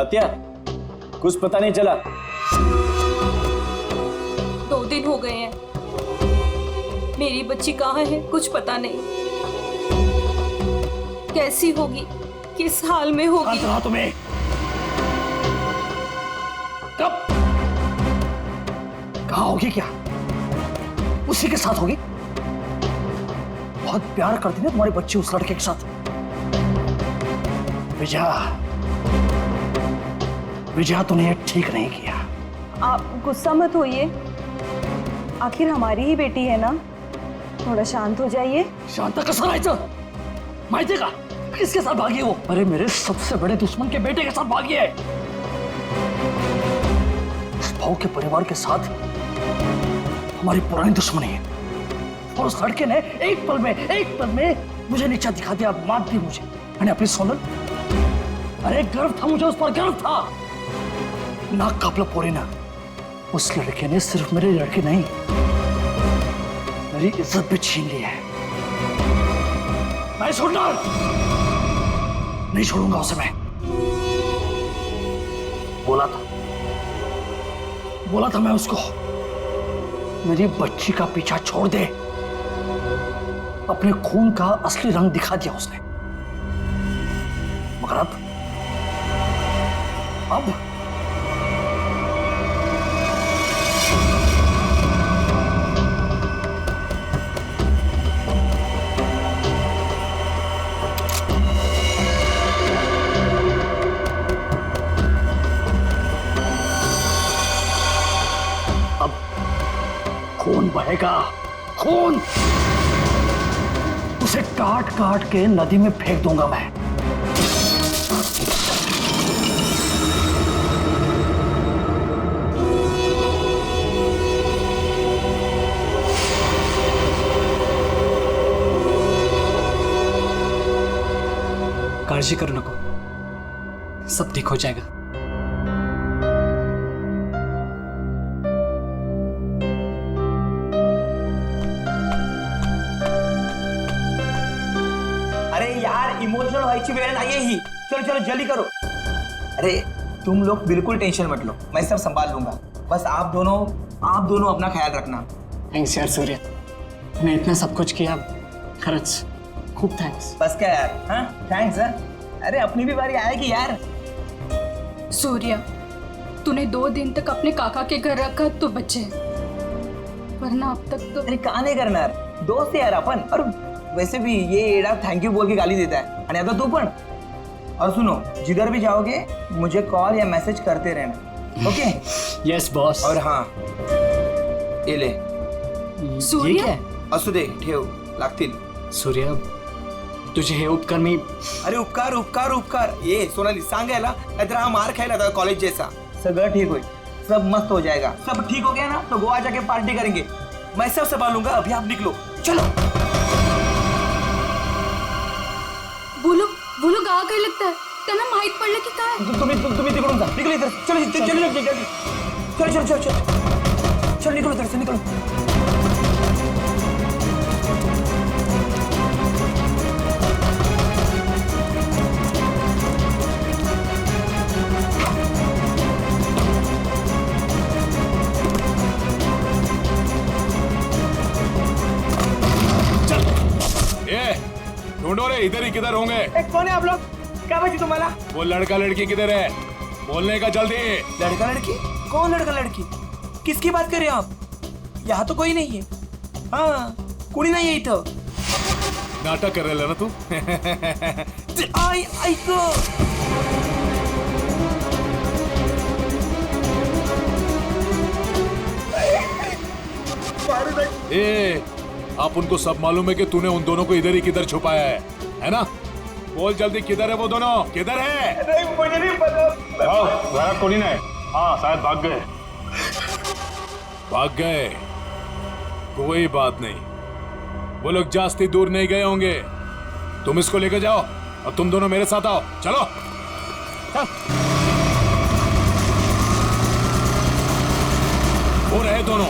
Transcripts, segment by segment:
तात्या, कुछ पता नहीं चला। 2 दिन हो गए हैं, मेरी बच्ची कहाँ है कुछ पता नहीं। कैसी होगी, किस हाल में होगी। कहाँ तुम्हें? कब? कहाँ होगी? क्या उसी के साथ होगी? बहुत प्यार करती ना तुम्हारी बच्ची उस लड़के के साथ। विजया तूने ये ठीक नहीं किया। आप गुस्सा मत होइए, आखिर हमारी ही बेटी है ना, थोड़ा शांत हो जाइए। शांता कसं राहायचं? माहितीये का किसके साथ भागी है वो? अरे मेरे सबसे बड़े दुश्मन के बेटे के साथ भागी है। उस भाव के परिवार के साथ हमारी पुरानी दुश्मनी है और उस लड़के ने एक पल में मुझे नीचा दिखा दिया, मार दी मुझे। मैंने अपनी सोनल, अरे गर्व था मुझे, उस पर गर्व था। नाक कापला पोरी ना, उस लड़के ने सिर्फ मेरे लड़के नहीं, मेरी इज्जत भी छीन ली है। मैं छोड़ना नहीं छोड़ूंगा उसे। मैं बोला था मैं उसको, मेरी बच्ची का पीछा छोड़ दे। अपने खून का असली रंग दिखा दिया उसने, मगर अब खून बहेगा, खून। उसे काट काट के नदी में फेंक दूंगा मैं। काळजी करू नको, सब ठीक हो जाएगा। इमोशनल व्हायची वेळ नाहीये ही। चलो चलो जल्दी करो। अरे तुम लोग बिल्कुल टेंशन मत लो, मैं सब संभाल लूंगा। बस आप दोनों अपना ख्याल रखना। थैंक्स यार सूर्य, तूने इतना सब कुछ किया, खरंच खूब थैंक्स। बस क्या यार, हाँ थैंक्स। अरे अपनी भी बारी आएगी यार। सूर्या, तूने 2 दिन तक अपने काका के घर रखा तो बचे, वरना अब तक तो। अरे का नाही करणार, दोस्त है यार अपन। और वैसे भी ये एड़ा थैंक यू बोल के गाली देता है, और आता तू पण। और सुनो, जिधर भी जाओगे मुझे कॉल या मैसेज करते रहना, ओके? Yes boss. और हाँ, ये ले। सूर्य? ये क्या है? असू दे, ठेव, लागतील। सूर्य, तुझे हे उपकार मी। अरे उपकार उपकार उपकार, ये सोनाली सांगायला, नाहीतर हा मार खायला था कॉलेज जैसा। सगळं ठीक होईल, सब मस्त हो जाएगा। सब ठीक हो गया ना तो गोवा जाके पार्टी करेंगे। मैं सब संभालूंगा, अभी आप निकलो, चलो। बोलो गावा काय लागतं, त्यांना माहित पडलं की काय? तुम्ही तिकडून जा, निकलो इधर। चलो चलो निकलो इधर से, निकलो। ढूंढो रे, इधर ही किधर होंगे? कौन है आप लोग? क्या बची तुम्हारा? वो लड़का लड़की किधर है? बोलने का जल्दी। लड़का लड़की? कौन लड़का लड़की? किसकी बात कर रहे हो आप? यहाँ तो कोई नहीं है। हाँ, कोई नहीं है इथं। नाटक कर रहे ना तू? आई ऐक। ए, आप उनको सब मालूम है कि तूने उन दोनों को इधर ही किधर छुपाया है ना? बोल जल्दी, किधर है वो दोनों? किधर है? नहीं, मुझे नहीं पता। घरात कोणी नाही। हाँ शायद भाग गए। भाग गए? कोई बात नहीं, वो लोग जास्ती दूर नहीं गए होंगे। तुम इसको लेकर जाओ और तुम दोनों मेरे साथ आओ। चलो चल। वो रहे दोनों,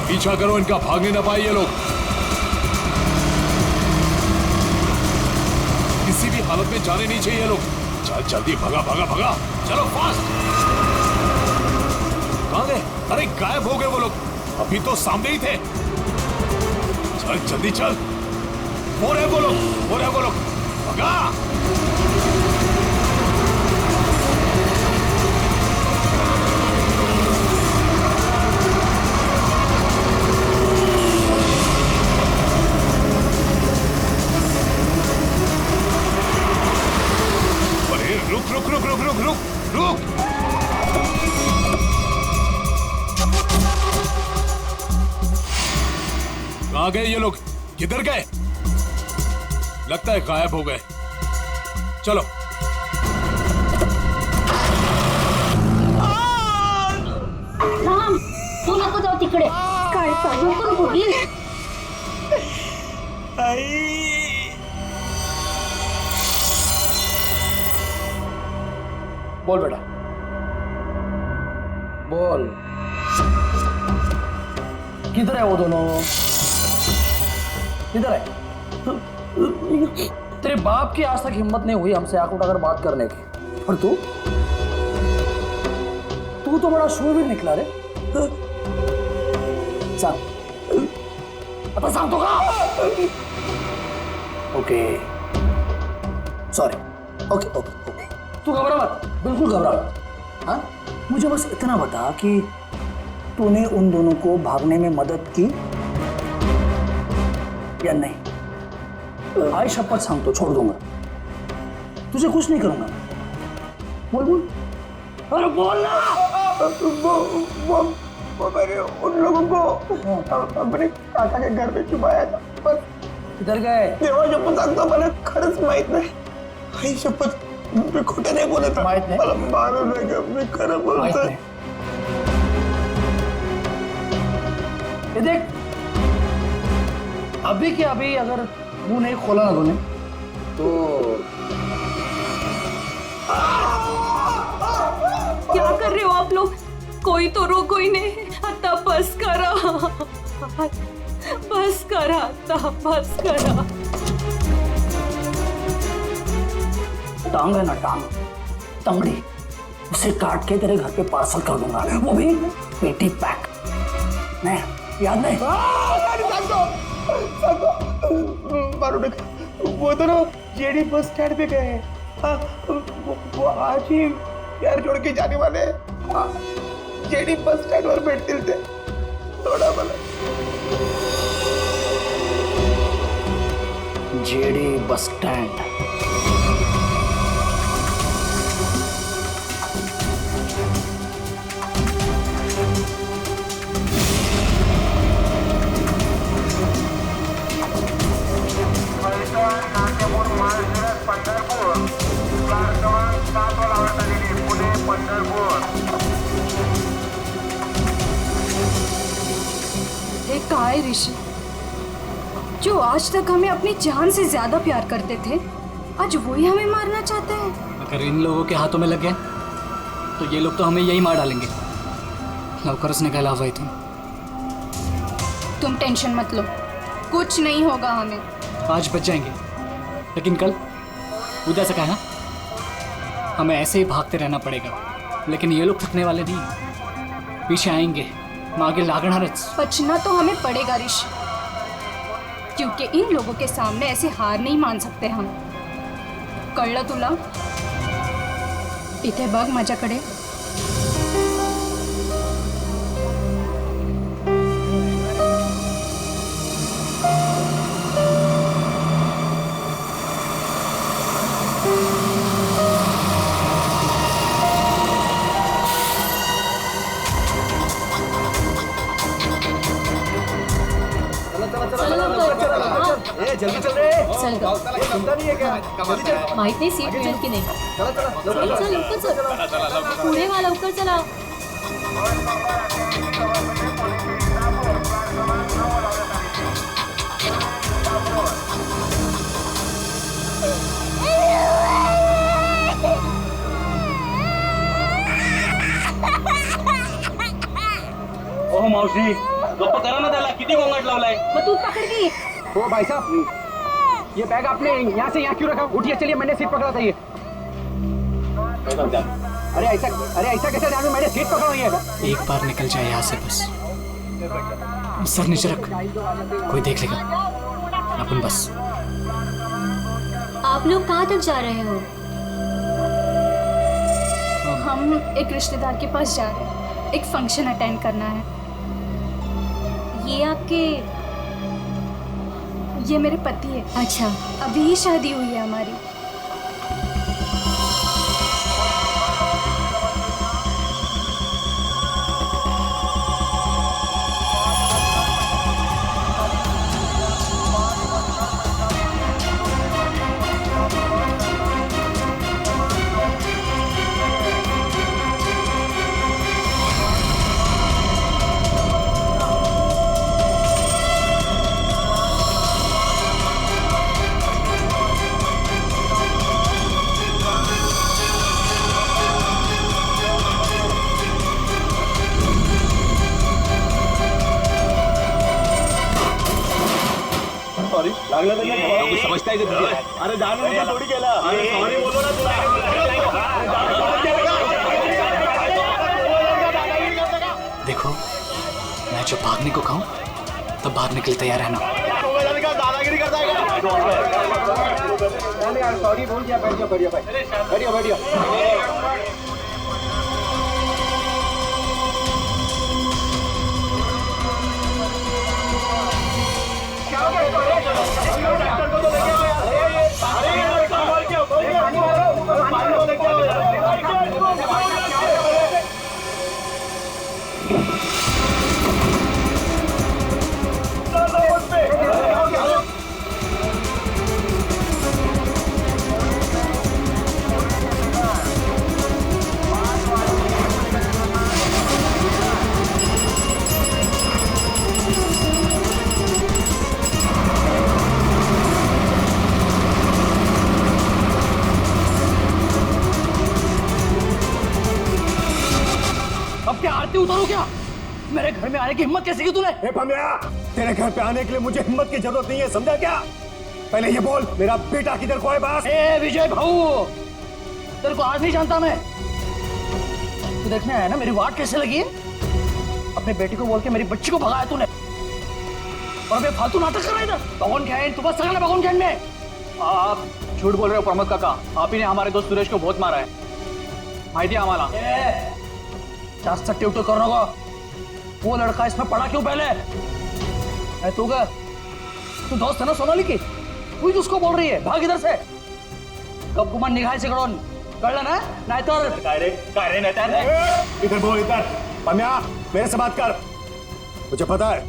पीछा करो इनका, भागने ना पाए ये लोग। किसी भी हालत में जाने नहीं चाहिए ये लोग। चल जल्दी, भगा भगा भगा, चलो फास्ट। कहाँ गए? अरे गायब हो गए वो लोग, अभी तो सामने ही थे। चल जल्दी चल, हो रहे वो लोग, हो रहे वो लोग, भगा। अरे रुक रुक रुक रुक रुक रुक रुक। कहाँ गए ये लोग? किधर गए? लगता है गायब हो गए। चलो राम, तू नको जाऊ तिकडे. काय चालू करू बघील. बोल बेटा, बोल, किधर है वो दोनों? किधर है? तेरे बाप की आज तक हिम्मत नहीं हुई हमसे आंख उठाकर बात करने की, और तू तो बड़ा शूरवीर निकला रे। सांग, आता सांगतो का? Okay, sorry, okay okay okay, तू घबरा मत, बिल्कुल घबरा मत। हाँ, मुझे बस इतना बता कि तूने उन दोनों को भागने में मदद की या नहीं? आई शपथ सांगतो, छोड़ दूंगा, तुझे कुछ नहीं करूंगा। बोल बोल, अरे बोल ना। वो मैंने उन लोगों को अपने काका के घर में छुपाया था, पर किधर गए? देवा शपथ सांगतो, मला खरंच माहित नाही. आई शपथ, मी खोटं नाही बोलत. माहित नाही? मला मारू नका, मी खरं माहित बोलतोय. नहीं। ये देख, अभी के अभी अगर मुंह नहीं खोला ना तूने तो क्या कर रहे हो आप लोग? कोई तो रोको ही नहीं. आता बस करा, बस करा, आता बस करा. टांग है ना, टांग, तंगड़ी, उसे काट के तेरे घर पे पार्सल कर दूंगा, वो भी पेटी पैक. नहीं, याद नहीं? मारू नका. वो दोनों जेडी बस स्टैंड पे गए हैं. हाँ, वो आज ही यार छोड़ के जाने वाले हैं. हाँ, जेडी बस स्टँड वर भेटतील ते. थोडा मला जेडी बस स्टैंड. एक कहा है ऋषि, जो आज तक हमें अपनी जान से ज्यादा प्यार करते थे, आज वही हमें मारना चाहते हैं. अगर इन लोगों के हाथों में लग गए तो ये लोग तो हमें यही मार डालेंगे. लवकरच निकाला हुआ तुम. तुम टेंशन मत लो, कुछ नहीं होगा हमें. आज बच जाएंगे, लेकिन कल उधर से कहना हमें ऐसे ही भागते रहना पड़ेगा. लेकिन ये लोग थकने वाले नहीं, पीछे आएंगे, मागे लागणारच. बचना तो हमें पड़ेगा ऋषि, क्योंकि इन लोगों के सामने ऐसे हार नहीं मान सकते हम. कळलं तुला? इथे बघ माझ्याकडे. जल्दी चल रे. चल ग. चिंता नहीं है क्या? जल्दी चल. माहित नाही सीट मिळेल की नाही. चला चला, चल चल लवकर चल. पुढे वा, लवकर चला. ओ मावशी, गप्प करा ना त्याला. किती गोंगाट लावलाय. मग तू पकड की. ओ भाई साहब, ये बैग आपने यहाँ से यहाँ क्यों रखा? उठिए, चलिए, मैंने सीट पकड़ा था ये. अरे ऐसा कैसे ध्यान में मैंने सीट पकड़ हुई है? एक बार निकल जाए यहाँ से बस। सर नीचे रख, कोई देख लेगा। अपन बस। आप लोग कहाँ तक जा रहे हो? हम एक रिश्तेदार के पास जा रहे हैं, एक फंक्शन अटेंड करना है। ये मेरे पति है। अच्छा, अभी ही शादी हुई है हमारी। समझता है अरे जानू थोड़ी केला सॉरी बोलो ना तुला देखो, मैं जब भागने को कहूँ तब भागने के लिए तैयार रहना। दादागिरी करता है। सॉरी बोल दिया, बैठ जाओ, बैठिए। अब क्या आरती उतारो क्या? मेरे घर में आने की हिम्मत कैसे की तूने? तेरे घर पे आने के लिए मुझे हिम्मत की जरूरत नहीं है, समझा क्या? पहले ये बोल, मेरा बेटा किधर को है बस? ए विजय भाऊ, तेरे को आज नहीं जानता मैं। तू देखने आया ना मेरी वाट कैसे लगी है? अपने बेटी को बोल के मेरी बच्ची को भगाया तूने, और अबे फालतू नाटक कर रहा है इधर। भगवान खैन, तू बस सगळं ना भगवान खैन में। आप झूठ बोल रहे हो प्रमोद काका। आप ही ने हमारे दोस्त सुरेश को बहुत मारा है, माहिती है आम्हाला। जास्त टिवटो करू नको। वो लड़का इसमें पड़ा क्यों पहले? तू का तू दोस्त है ना सोनाली की, तू उसको बोल रही है भाग इधर से। कब गुमान निघायचे कडून, कळलं ना? नाहीतर काय रे नाहीतर इधर बोल, इधर। पम्या, मेरे से बात कर। मुझे पता है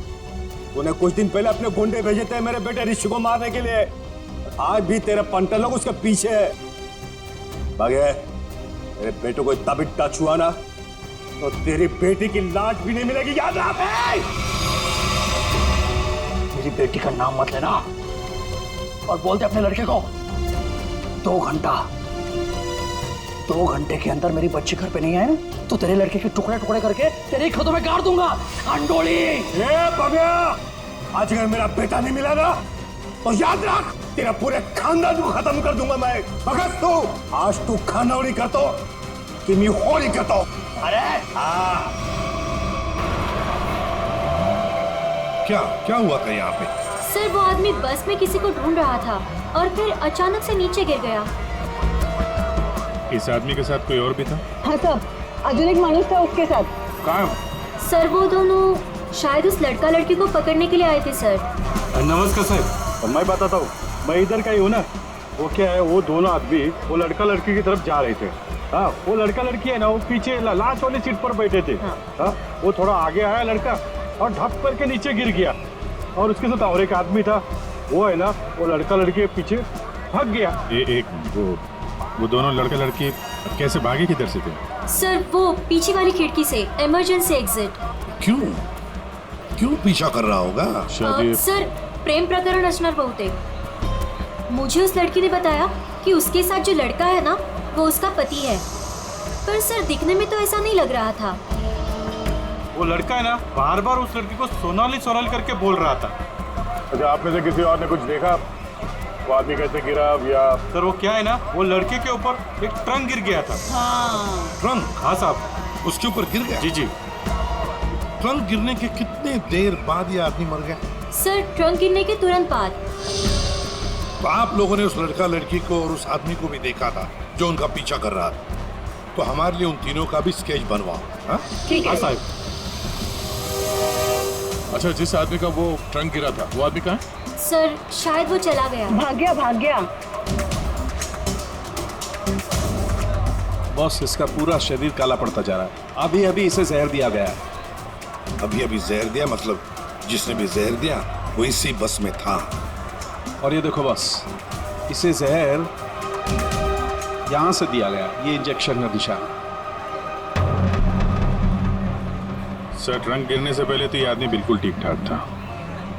तूने कुछ दिन पहले अपने गुंडे भेजे थे मेरे बेटे ऋषि को मारने के लिए। आज भी तेरे पंटर लोग उसके पीछे है। भागे, मेरे बेटे को इतना भी टच हुआ ना तो तेरी बेटी की लाश भी नहीं मिलेगी, याद रख। मेरी बेटी का नाम मत लेना, और बोलते अपने लड़के को 2 घंटे के अंदर मेरी बच्ची घर पे नहीं आए ना तो तेरे लड़के के टुकड़े टुकड़े करके तेरे खेतों में गाड़ दूंगा। अंडोली, आज अगर मेरा बेटा नहीं मिला ना तो याद रख, तेरा पूरे खानदान को खत्म कर दूंगा मैं। भगत तू आज तू खानौड़ी करतो कि मैं होली करतो। अरे क्या हुआ था यहाँ पे? सर वो आदमी बस में किसी को ढूंढ रहा था और फिर अचानक से नीचे गिर गया। इस आदमी के साथ कोई और भी था? हाँ साहब, अजून एक माणूस था उसके साथ। कहाँ? सर वो दोनों शायद उस लड़का लड़की को पकड़ने के लिए आए थे सर। नमस्कार साहब, मैं बताता हूँ, मैं इधर का ही हूँ ना। वो क्या है, वो दोनों आदमी वो लड़का लड़की की तरफ जा रहे थे। हाँ, वो लड़का लड़की है ना, वो पीछे लास्ट वाली सीट पर बैठे थे। हाँ, वो थोड़ा आगे आया लड़का और ढप करके नीचे गिर गया, और उसके साथ और एक आदमी था। वो है ना, वो लड़का लड़की के पीछे भाग गया। वो दोनों लड़का लड़की कैसे भागे, किधर से थे? सर वो पीछे वाली खिड़की से, इमरजेंसी एग्जिट। क्यों पीछा कर रहा होगा? सर प्रेम प्रकरण असणार बहुतेक। मुझे उस लड़की ने बताया कि उसके साथ जो लड़का है ना वो उसका पति है, पर सर दिखने में तो ऐसा नहीं लग रहा था। वो लड़का है ना, बार बार उस लड़की को सोनाली सोनाली करके बोल रहा था। अच्छा, आप में से किसी और ने कुछ देखा? वो आदमी कैसे गिरा या सर वो क्या है ना, वो लड़के के ऊपर एक ट्रंक गिर गया था। ट्रंक? हाँ साहब। उसके ऊपर गिर गया? जी जी। ट्रंक गिरने के कितने देर बाद ये आदमी मर गया? सर ट्रंक गिरने के तुरंत बाद। तो आप लोगों ने उस लड़का लड़की को और उस आदमी को भी देखा था जो उनका पीछा कर रहा था, तो हमारे लिए उन तीनों का भी स्केच बनवाओ। हाँ? ठीक है साहब। अच्छा, जिस आदमी का वो ट्रंक गिरा था वो आदमी कहाँ है? सर शायद वो चला गया। भाग गया भाग गया। बॉस, इसका पूरा शरीर काला पड़ता जा रहा है। अभी अभी इसे जहर दिया गया है। अभी अभी जहर दिया? मतलब जिसने भी जहर दिया वो इसी बस में था। और ये देखो बॉस, इसे जहर यहां से दिया गया, ये इंजेक्शन का निशान। सर, ट्रंक गिरने से पहले तो ये आदमी बिल्कुल ठीक ठाक था।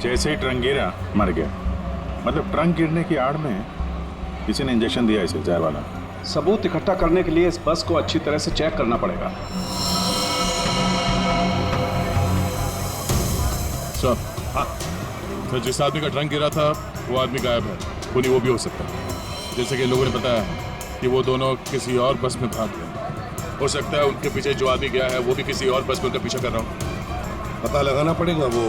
जैसे ही ट्रंक गिरा मर गया। मतलब ट्रंक गिरने की आड़ में किसी ने इंजेक्शन दिया इसे, जहर वाला। सबूत इकट्ठा करने के लिए इस बस को अच्छी तरह से चेक करना पड़ेगा। सर, हाँ, तो जिस आदमी का ट्रंक गिरा था वो आदमी गायब है। खूनी वो भी हो सकता है। जैसे कि लोगों ने बताया कि वो दोनों किसी और बस में भाग गए। हो सकता है उनके पीछे जो आदमी गया है वो भी किसी और बस में उनका पीछा कर रहा हो। पता लगाना पड़ेगा वो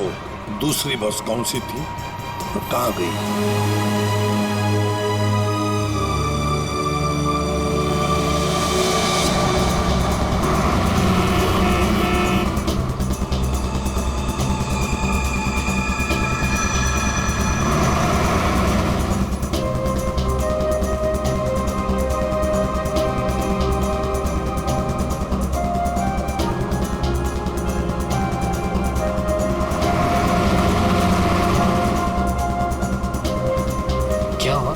दूसरी बस कौन सी थी और कहाँ गई। क्या हुआ?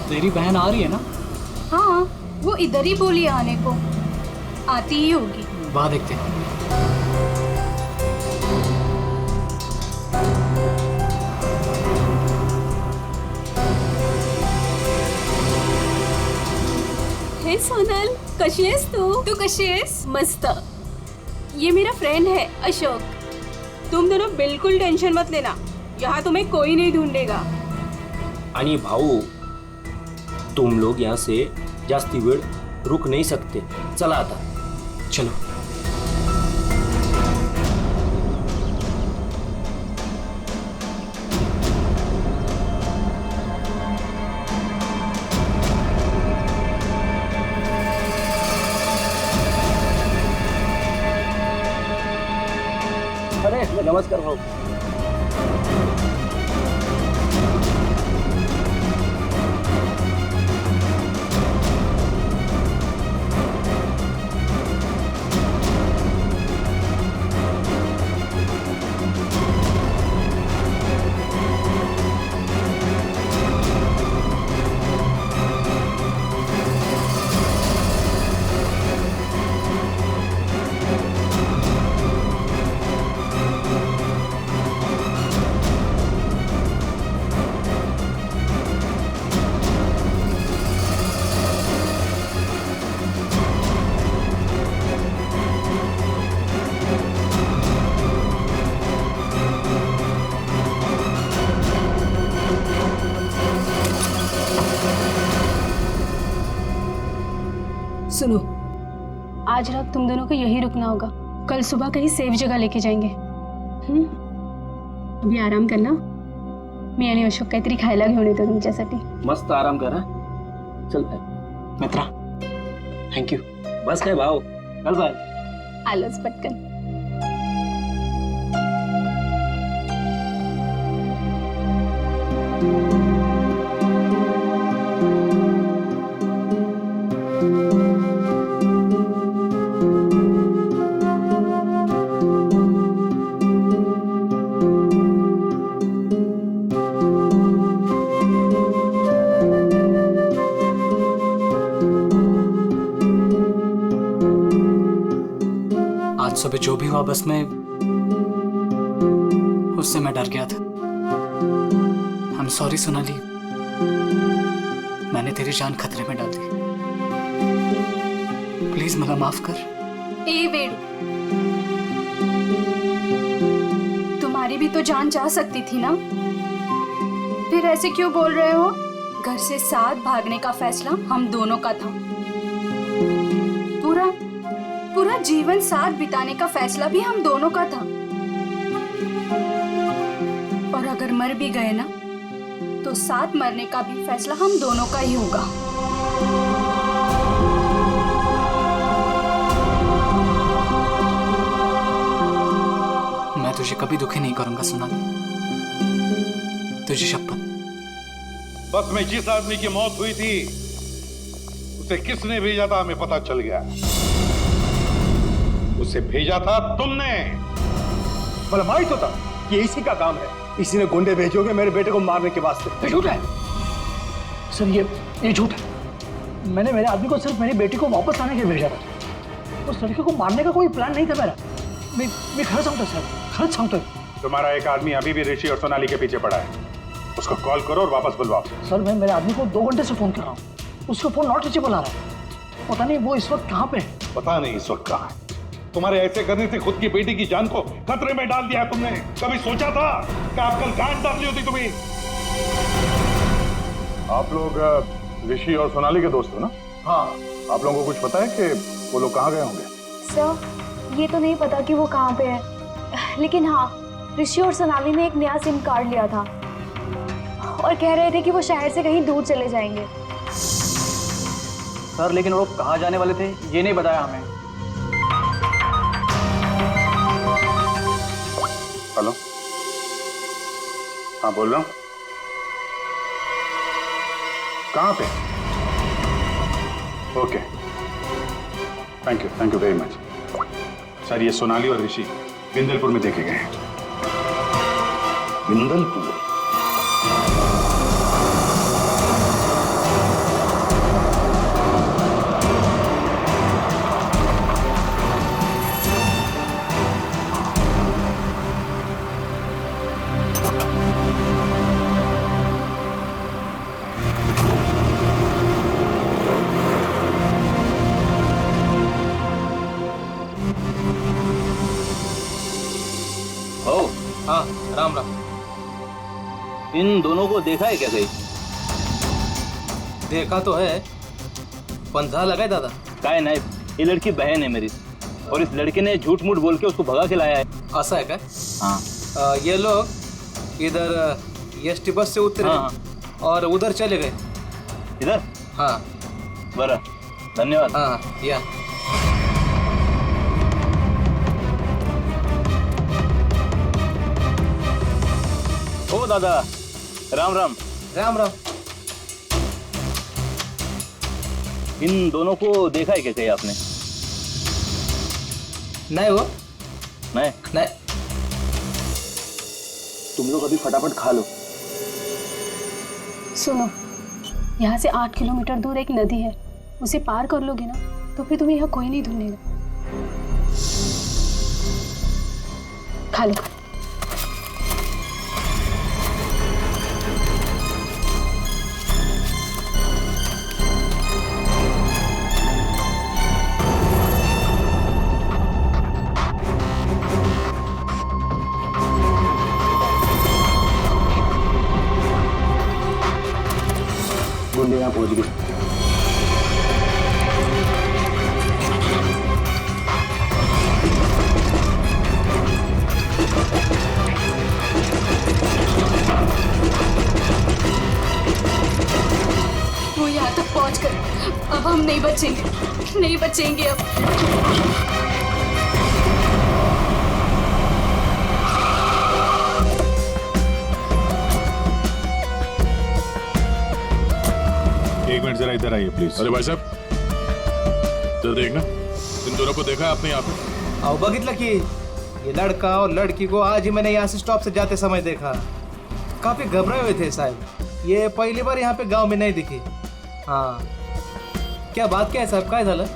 तेरी बहन आ रही है ना? हाँ, वो इधर ही बोली आने को। आती ही होगी। वाह, देखते हैं। हे सोनल, कशी आहेस तू कशी आहेस? मस्त। ये मेरा फ्रेंड है अशोक। तुम दोनों बिल्कुल टेंशन मत लेना, यहाँ तुम्हें कोई नहीं ढूंढेगा। आणि भाऊ, तुम लोग यहाँ से जास्ती वेळ रुक नहीं सकते। चला आता। चलो। अरे नमस्कार भाऊ। सुनो, आज रात तुम दोनों को यही रुकना होगा। कल सुबह कहीं सेफ जगह लेके जाएंगे। अभी आराम करना। मी आणि अशोक काहीतरी खायला घेऊन येतो तुमच्यासाठी। मस्त आराम करा। चल मित्रा, थँक्यू। बस काय भाऊ, चल बाय। आलोच पटकन। आज सुबह जो भी हुआ बस में उससे मैं डर गया था। I'm sorry सोनाली, मैंने तेरी जान खतरे में डाल दी। प्लीज मला माफ कर। ए वेणु, तुम्हारी भी तो जान जा सकती थी ना, फिर ऐसे क्यों बोल रहे हो? घर से साथ भागने का फैसला हम दोनों का था। पूरा जीवन साथ बिताने का फैसला भी हम दोनों का था। और अगर मर भी गए ना, तो साथ मरने का भी फैसला हम दोनों का ही होगा। मैं तुझे कभी दुखी नहीं करूंगा सोनाली, तुझे शपथ। बस में जिस आदमी की मौत हुई थी उसे किसने भेजा था हमें पता चल गया। उसे भेजा था तुमने। मतलब मालूम तो था कि इसी का काम है। इसी ने गुंडे भेजोगे मेरे बेटे को मारने के वास्ते। झूठ है सर, ये झूठ है। मैंने मेरे आदमी को सिर्फ मेरी बेटी को वापस लाने के लिए भेजा था। उस लड़के को मारने का कोई प्लान नहीं था मेरा। मैं खरच सांगतो सर, खरच सांगतोय। तुम्हारा एक आदमी अभी भी ऋषि और सोनाली के पीछे पड़ा है, उसको कॉल करो और वापस बुलवाओ। सर मैं मेरे आदमी को 2 घंटे से फोन कर रहा हूँ, उसका फोन नॉट रीचेबल आ रहा है। पता नहीं वो इस वक्त कहाँ पे है। पता नहीं इस वक्त कहाँ है। तुम्हारे ऐसे करने से खुद की बेटी की जान को खतरे में डाल दिया तुमने। कभी सोचा था कि आप कल गांठ डालनी होती तुम्हें? आप लोग ऋषि और सोनाली के दोस्त हो ना? हाँ। आप लोगों को कुछ पता है कि वो लोग कहाँ गए होंगे? सर ये तो नहीं पता कि वो कहाँ पे है, लेकिन हाँ ऋषि और सोनाली ने एक नया सिम कार्ड लिया था और कह रहे थे कि वो शहर से कहीं दूर चले जाएंगे। सर लेकिन वो कहाँ जाने वाले थे ये नहीं बताया हमें। हेलो, हाँ बोल रहा हूँ। कहाँ पे? Okay, thank you very much. Sir ये सोनाली और ऋषि बिंदलपुर में देखे गए हैं। बिंदलपुर? हाँ राम राम। इन दोनों को देखा है क्या कहीं? देखा तो है, पंजा लगा है दादा। काय नहीं, ये लड़की बहन है मेरी और इस लड़के ने झूठ मूठ बोल के उसको भगा के लाया है। ऐसा है क्या? हाँ। ये लोग इधर एसटी बस से उतरे और उधर चले गए। इधर? हाँ। बरा, धन्यवाद। हाँ या ओ दादा, राम राम। राम राम। इन दोनों को देखा है क्या कहीं आपने? नहीं वो नहीं। तुम लोग अभी फटाफट खा लो। सुनो, यहाँ से 8 किलोमीटर दूर एक नदी है, उसे पार कर लोगे ना तो फिर तुम्हें यहाँ कोई नहीं ढूंढेगा। खा लो। गुंडे यहाँ पहुंच गए। वो यहाँ तक पहुंचकर अब हम नहीं बचेंगे अब। एक मिनट जरा इधर आइए प्लीज। अरे भाई साहब जरा देखना, इन दोनों को देखा है आपने यहाँ पे? आओ बघितलं की ये लड़का और लड़की को आज ही मैंने यहाँ से स्टॉप से जाते समय देखा। काफी घबराए हुए थे साहब, ये पहली बार यहाँ पे गांव में नहीं दिखी। हाँ क्या बात क्या है साहब, काय झालं?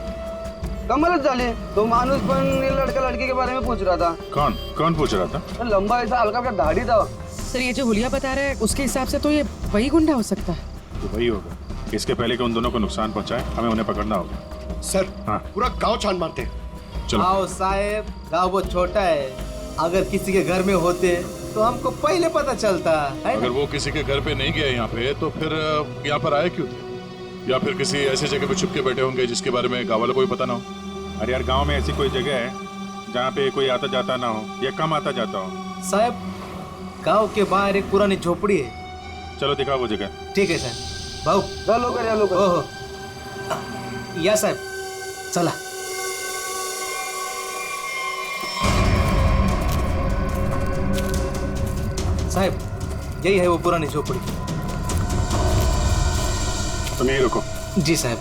कमालच झाली. तो माणूस पण लड़का लड़की के बारे में पूछ रहा था. कौन कौन पूछ रहा था? लंबा ऐसा हल्का हल्का दाढ़ी था. सर ये जो हुलिया बता रहा है उसके हिसाब से तो ये वही गुंडा हो सकता है. तो वही होगा. इसके पहले कि उन दोनों को नुकसान पहुंचाए हमें उन्हें पकड़ना होगा. सर हाँ पूरा गांव छान मारते हैं. चलो. आओ साहब, गाँव बहुत छोटा है. अगर किसी के घर में होते तो हमको पहले पता चलता है. अगर वो किसी के घर पे नहीं गया यहाँ पे तो फिर यहाँ पर आए क्यों थे? या फिर किसी ऐसी जगह पे छुप के बैठे होंगे जिसके बारे में गाँव वालों को भी पता ना हो. अरे यार गांव में ऐसी कोई जगह है जहाँ पे कोई आता जाता ना हो या कम आता जाता हो? साहब गांव के बाहर एक पुरानी झोपड़ी है. चलो दिखाओ वो जगह. ठीक है साहब. भाऊ चलो कर. ओहो या साहब चला. साहब यही है वो पुरानी झोपड़ी. तुम यहीं रुको. जी साहब.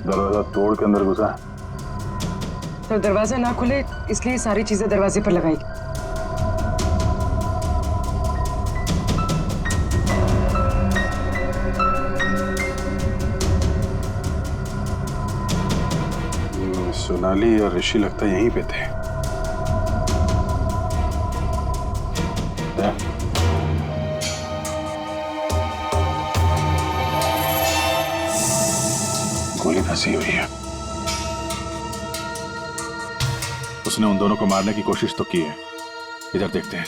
दरवाजा तोड़ के अंदर घुसा. सर दरवाजा ना खुले इसलिए सारी चीजें दरवाजे पर लगाई. सोनाली और ऋषि लगता यहीं पे थे. गोली फंसी हुई है. उसने उन दोनों को मारने की कोशिश तो की है. इधर देखते हैं.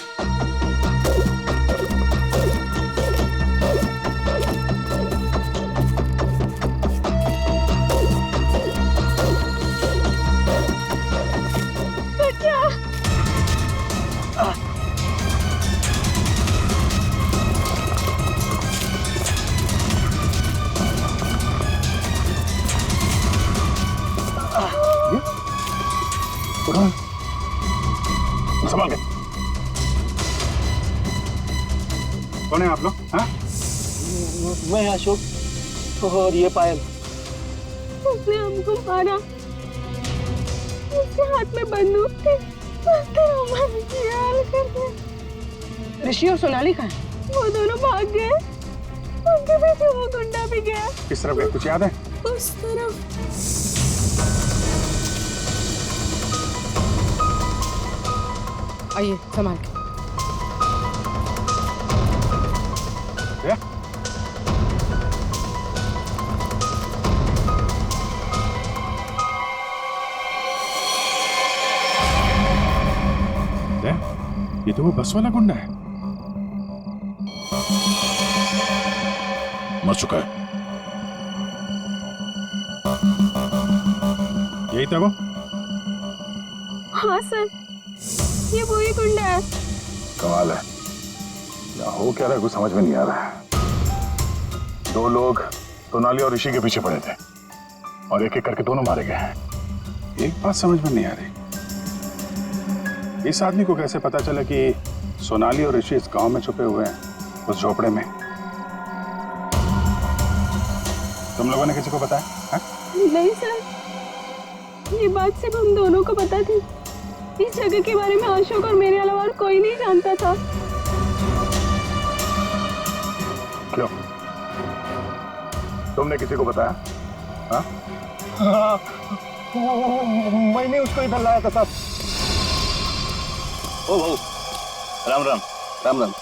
संभाल के. कौन है आप लोग? हाँ? मैं अशोक और ये पायल. उसने हमको मारा. उसके हाथ में बंदूक थी. ऋषि और सोनाली कहाँ है? वो दोनों भाग गए. उनके पीछे वो गुंडा भी गया. किस तरफ गए कुछ याद है? उस तरफ. आइए संभाल के. ये तो वो बस वाला गुंडा है. मर चुका है. यही था वो? हाँ सर ये वही गुंडा है. कमाल है. यहाँ हो क्या रहा है कुछ समझ में नहीं आ रहा है. दो लोग सोनाली और ऋषि के पीछे पड़े थे और एक एक करके दोनों मारे गए हैं. एक बात समझ में नहीं आ रही. इस आदमी को कैसे पता चला कि सोनाली और ऋषि इस गांव में छुपे हुए हैं उस झोपड़े में? तुम लोगों ने किसी को बताया? हाँ? नहीं सर ये बात सिर्फ हम दोनों को पता थी. इस जगह के बारे में अशोक और मेरे अलावा और कोई नहीं जानता था. क्यों? तुमने किसी को बताया? हाँ? हाँ, मैंने उसको इधर लाया था साहब. ओ भाऊ राम राम. राम राम.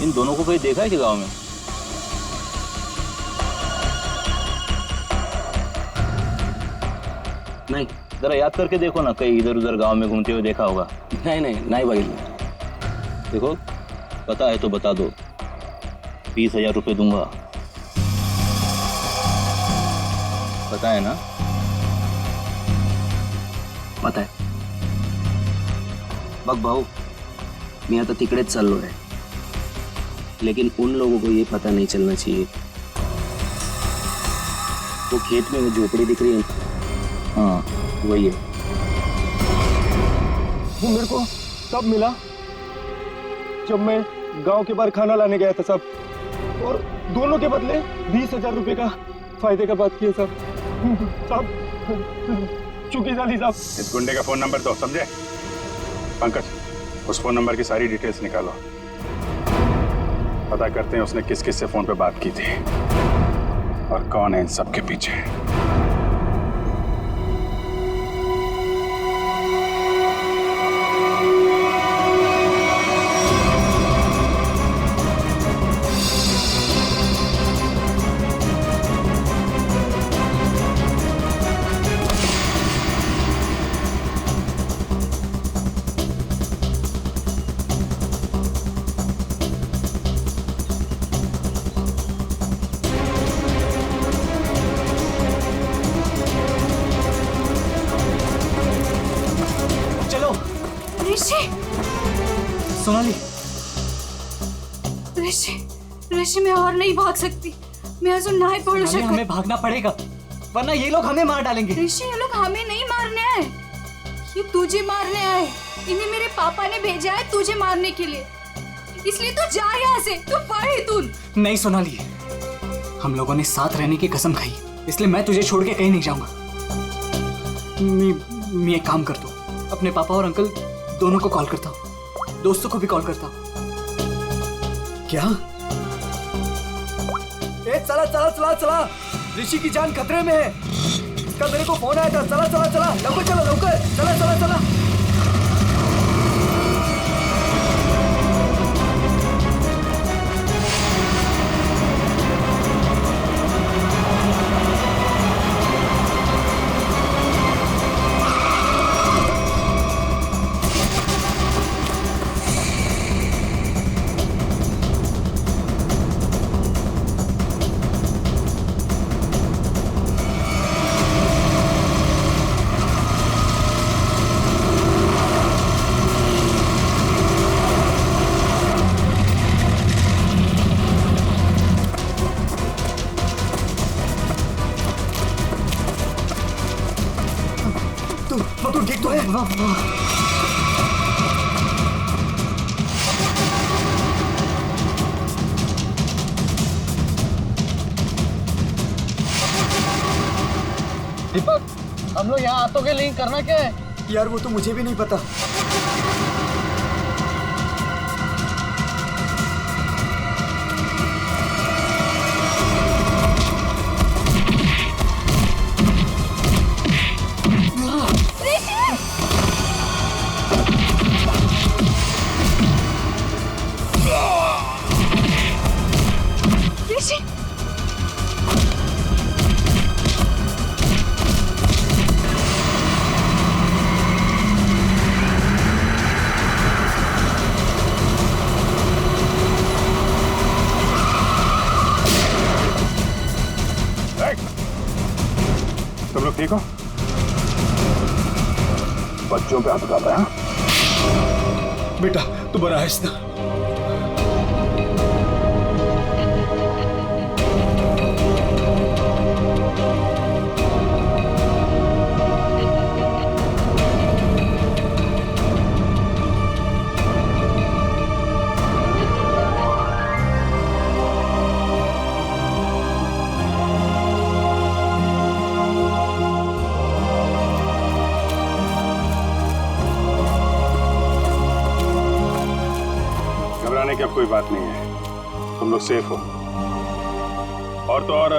इन दोनों को कहीं देखा है कि गांव में? नहीं. जरा याद करके देखो ना, कहीं इधर उधर गांव में घूमते हुए देखा होगा. नहीं भाई. देखो पता है तो बता दो. 20,000 रुपये दूंगा. पता है ना? पता आहे. बघ भाऊ मी आता तिकडेच चाललो आहे. लेकिन उन लोगों को ये पता नहीं चलना चाहिए. वो खेत में वो झोपड़ी दिख रही है. हाँ वही है. वो मेरे को तब मिला जब मैं गांव के बाहर खाना लाने गया था साहब. और दोनों के बदले 20,000 रुपए का फायदे का बात किया साहब. चुकी जाली साहब. इस गुंडे का फोन नंबर दो. समझे? पंकज उस फोन नंबर की सारी डिटेल्स निकालो. पता करते हैं उसने किस किस से फोन पे बात की थी और कौन है इन सब के पीछे। सोनाली, ऋषि मैं और नहीं भाग सकती। मैं अजून नहीं पडू शकत। हमें भागना पड़ेगा वरना ये लोग हमें मार डालेंगे। ऋषि ये लोग हमें नहीं मारने आए, ये तुझे मारने आए। इन्हें मेरे पापा ने भेजा है तुझे मारने के लिए, इसलिए तू जा यहाँ से, तू पढ़ तुम। नहीं सोनाली, हम लोगों ने साथ रहने की कसम खाई, इसलिए मैं तुझे छोड़ के कहीं नहीं जाऊंगा। मैं एक काम करता हूँ, अपने पापा और अंकल दोनों को कॉल करता हूँ, दोस्तों को भी कॉल करता हूँ। क्या? ए चला चला चला चला, ऋषि की जान खतरे में है। इसका मेरे को फोन आया था। चला चला चला, लवकर चला, लवकर चला चला चला। तू ठीक तो है? दीपक, हम लोग यहाँ आतों के लिए करना क्या है? यार वो तो मुझे भी नहीं पता। तुम लोग ठीक हो? बच्चों पे हाथ उठाता है? बेटा तू बड़ा है ना? घबराने की अब कोई बात नहीं है, तुम लोग सेफ हो। और तो और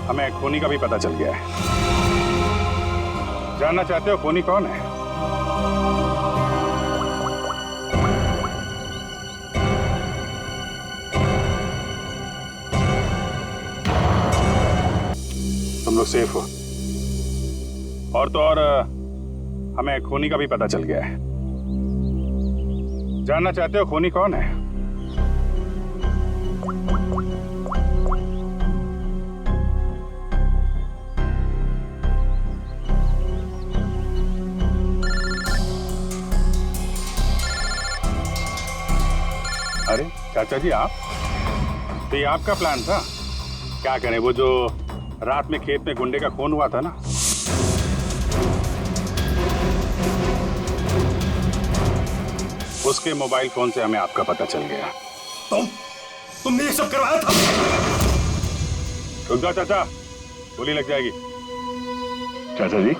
हमें खूनी का भी पता चल गया है। जानना चाहते हो खूनी कौन है? तुम लोग सेफ हो। और तो और हमें खूनी का भी पता चल गया है। जानना चाहते हो खूनी कौन है? अरे चाचा जी आप, तो ये आपका प्लान था? क्या करें, वो जो रात में खेत में गुंडे का खून हुआ था ना, उसके मोबाइल फोन से हमें आपका पता चल गया। तुमने ये सब करवाया था? रुक जाओ चाचा, गोली लग जाएगी। चाचा जी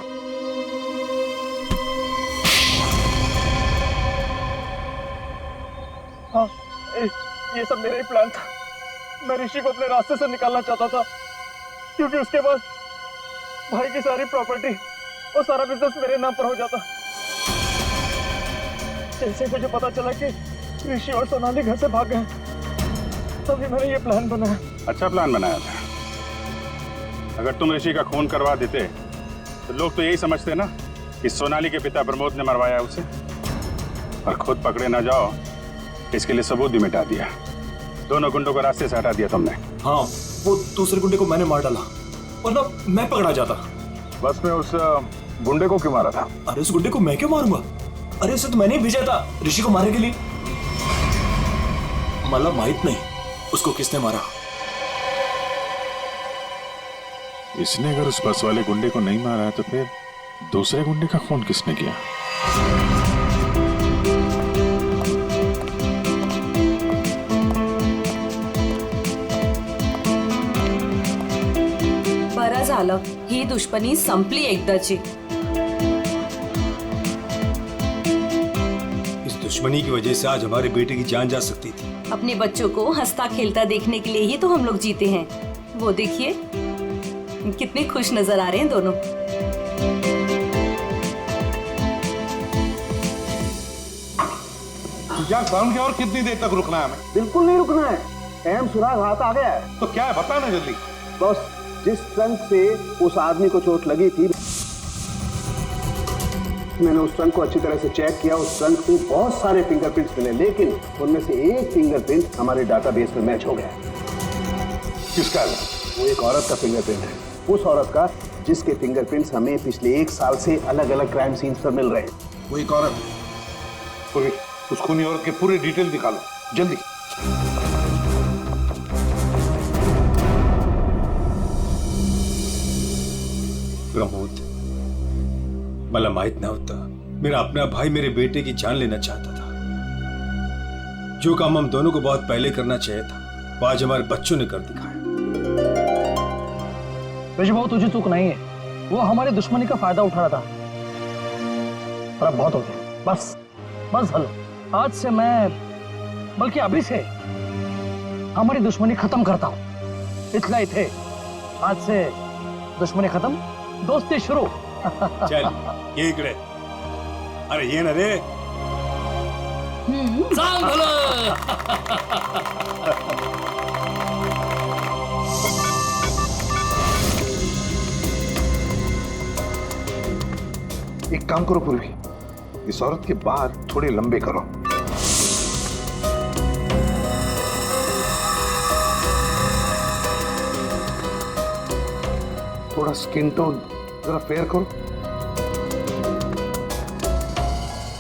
ये सब मेरा ही प्लान था। मैं ऋषि को अपने रास्ते से निकालना चाहता था, क्योंकि उसके बाद भाई की सारी प्रॉपर्टी और सारा बिजनेस मेरे नाम पर हो जाता। जैसे मुझे पता चला कि ऋषि और सोनाली घर से भाग गए, तभी मैंने ये प्लान बनाया। अच्छा प्लान बनाया था। अगर तुम ऋषि का खून करवा देते तो लोग तो यही समझते ना कि सोनाली के पिता प्रमोद ने मरवाया उसे, और खुद पकड़े ना जाओ इसके लिए सबूत भी मिटा दिया। दोनों गुंडों को रास्ते से हटा दिया तुमने। हाँ, वो दूसरे गुंडे को मैंने मार डाला, वरना मैं पकड़ा जाता। बस में उस गुंडे को क्यों मारा था? अरे उस गुंडे को मैं क्यों मारूंगा? अरे उसे तो मैंने ही भेजा था ऋषि को मारने के लिए। मला माहित नहीं उसको किसने मारा। इसने अगर उस बस वाले गुंडे को नहीं मारा है तो फिर दूसरे गुंडे का खून किसने किया? बरं झालं, ही दुश्मनी संपली एकदाची। इस दुश्मनी की वजह से आज हमारे बेटे की जान जा सकती थी। अपने बच्चों को हंसता खेलता देखने के लिए ही तो हम लोग जीते हैं। वो देखिए कितने खुश नजर आ रहे हैं दोनों। यार साउंड की और कितनी देर तक रुकना है हमें? बिल्कुल नहीं रुकना है, अहम सुराग हाथ आ गया है। तो क्या है बता ना जल्दी। बस जिस ट्रंक से उस आदमी को चोट लगी थी, मैंने उस ट्रंक को अच्छी तरह से चेक किया। उस ट्रंक पे बहुत सारे फिंगरप्रिंट्स मिले, लेकिन उनमें से एक फिंगरप्रिंट हमारे डाटाबेस में मैच हो गया। किसका है? वो एक औरत का फिंगरप्रिंट है, उस औरत का जिसके फिंगरप्रिंट्स हमें पिछले 1 साल से अलग अलग क्राइम सीन्स पर मिल रहे हैं। वो एक औरत। पूरी उस खूनी औरत के पूरे डिटेल निकालो जल्दी। प्रमोद, मला माहित नव्हता मेरा अपना भाई मेरे बेटे की जान लेना चाहता था। जो काम हम दोनों को बहुत पहले करना चाहिए था, वो आज हमारे बच्चों ने कर दिखाया। ऋषि भाऊ, तुझे चूक नहीं है, वो हमारी दुश्मनी का फायदा उठा रहा था। पर अब बहुत हो गया, बस बस हलो। आज से मैं, बल्कि अभी से हमारी दुश्मनी खत्म करता हूँ। इतना ही थे, आज से दुश्मनी खत्म, दोस्ती शुरू। चल ये इकडे। अरे ये ना रे। एक काम करो पूर्वी, इस औरत के बाल थोड़े लंबे करो। थोड़ा स्किन टोन जरा फेयर करो।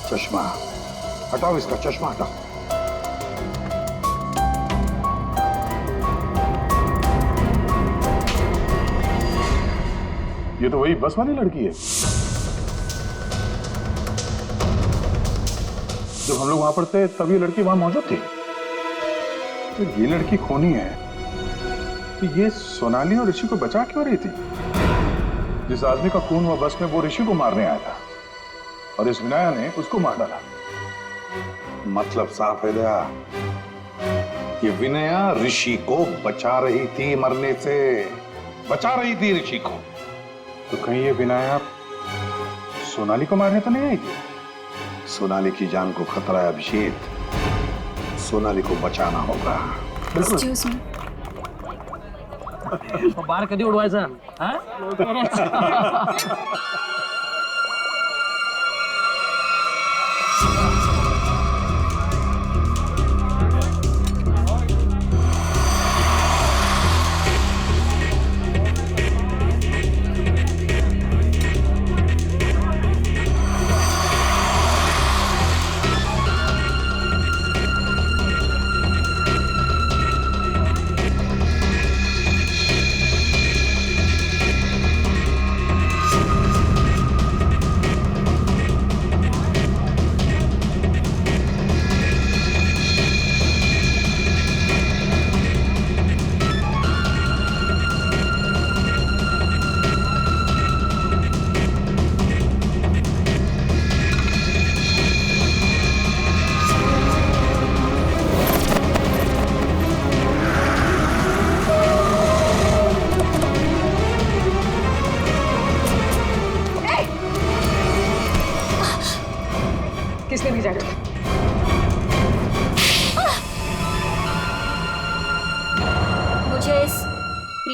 चश्मा हटाओ, इसका चश्मा हटाओ। ये तो वही बस वाली लड़की है जब हम लोग वहां पर थे, तब ये लड़की वहां मौजूद थी। तो ये लड़की खूनी है, तो ये सोनाली और ऋषि को बचा क्यों रही थी? जिस आदमी का खून हुआ बस में, वो ऋषि को मारने आया था और इस विनाया ने उसको मार डाला। मतलब साफ है दया, ये विनया ऋषि को बचा रही थी मरने से, बचा रही थी ऋषि को। तो कहीं ये विनाया सोनाली को मारने तो नहीं आई थी? सोनाली की जान को खतरा है अभिषेक, सोनाली को बचाना होगा। एक्सक्यूज मी, बार कधी उडवायचा?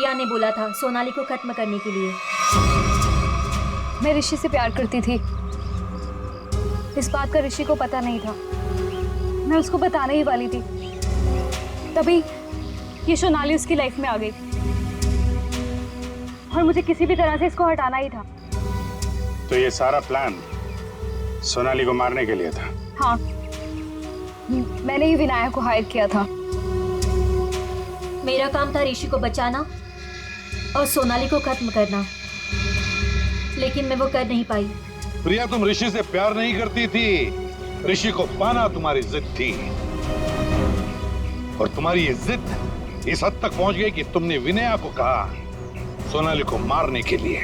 प्रिया ने बोला था सोनाली को खत्म करने के लिए। मैं ऋषि से प्यार करती थी, इस बात का ऋषि को पता नहीं था। मैं उसको बताने ही वाली थी, तभी ये सोनाली उसकी लाइफ में आ गई और मुझे किसी भी तरह से इसको हटाना ही था। तो ये सारा प्लान सोनाली को मारने के लिए था? हाँ, मैंने ही विनायक को हायर किया था। मेरा काम था ऋषि को बचाना और सोनाली को खत्म करना, लेकिन मैं वो कर नहीं पाई। प्रिया, तुम ऋषि से प्यार नहीं करती थी, ऋषि को पाना तुम्हारी जिद थी। और तुम्हारी ये जिद इस हद तक पहुंच गई कि तुमने विनया को कहा सोनाली को मारने के लिए।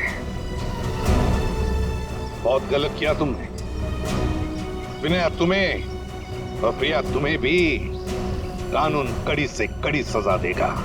बहुत गलत किया तुमने। विनया तुम्हें और प्रिया तुम्हें भी कानून कड़ी से कड़ी सजा देगा।